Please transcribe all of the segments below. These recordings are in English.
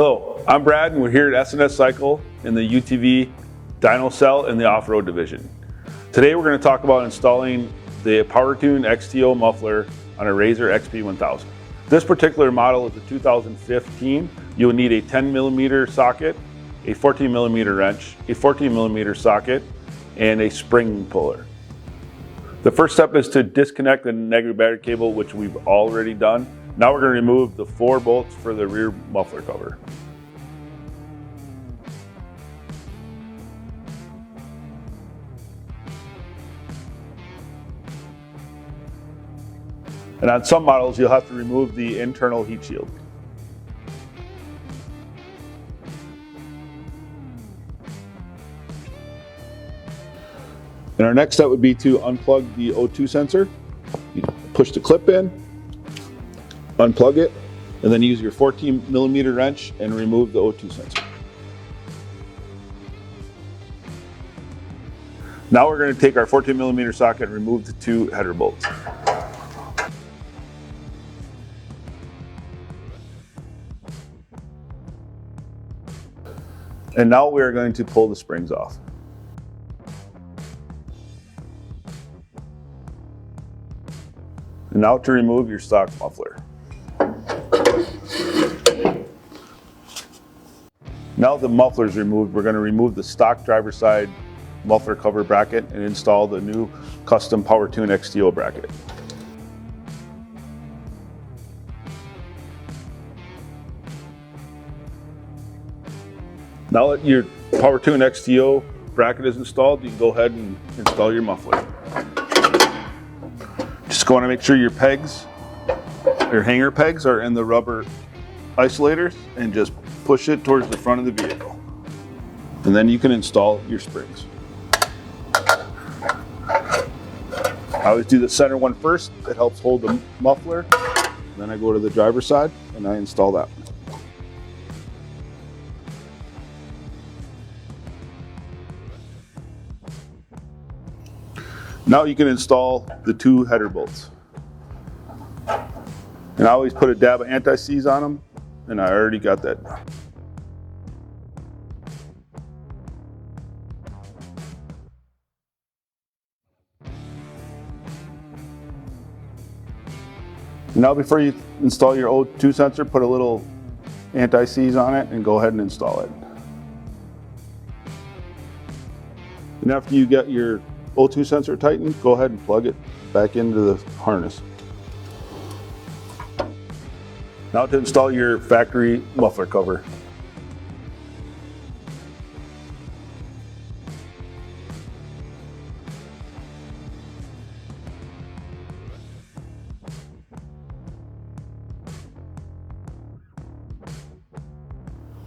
Hello, I'm Brad and we're here at S&S Cycle in the UTV dyno cell in the off-road division. Today we're going to talk about installing the PowerTune XTO Muffler on a RZR XP1000. This particular model is a 2015. You'll need a 10mm socket, a 14mm wrench, a 14mm socket, and a spring puller. The first step is to disconnect the negative battery cable, which we've already done. Now we're going to remove the 4 bolts for the rear muffler cover. And on some models, you'll have to remove the internal heat shield. And our next step would be to unplug the O2 sensor. You push the clip in, unplug it, and then use your 14mm wrench and remove the O2 sensor. Now we're going to take our 14mm socket and remove the 2 header bolts. And now we are going to pull the springs off. And now to remove your stock muffler. Now the muffler is removed, we're going to remove the stock driver side muffler cover bracket and install the new custom PowerTune XTO bracket. Now that your PowerTune XTO bracket is installed, you can go ahead and install your muffler. Just want to make sure your pegs, your hanger pegs, are in the rubber isolators and just push it towards the front of the vehicle. And then you can install your springs. I always do the center one first. It helps hold the muffler. Then I go to the driver's side and I install that one. Now you can install the 2 header bolts. And I always put a dab of anti-seize on them, and I already got that done. Now before you install your O2 sensor, put a little anti-seize on it and go ahead and install it. And after you get your O2 sensor tightened, go ahead and plug it back into the harness. Now to install your factory muffler cover.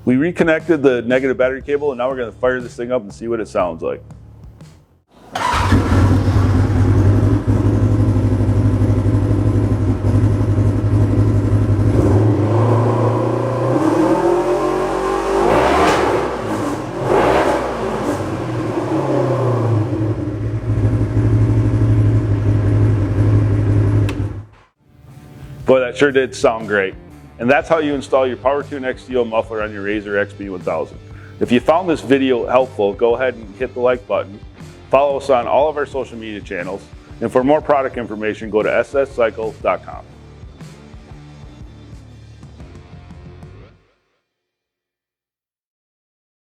We reconnected the negative battery cable and now we're going to fire this thing up and see what it sounds like. Boy, that sure did sound great. And that's how you install your PowerTune XTO Muffler on your RZR XP1000. If you found this video helpful, go ahead and hit the like button. Follow us on all of our social media channels. And for more product information, go to sscycle.com.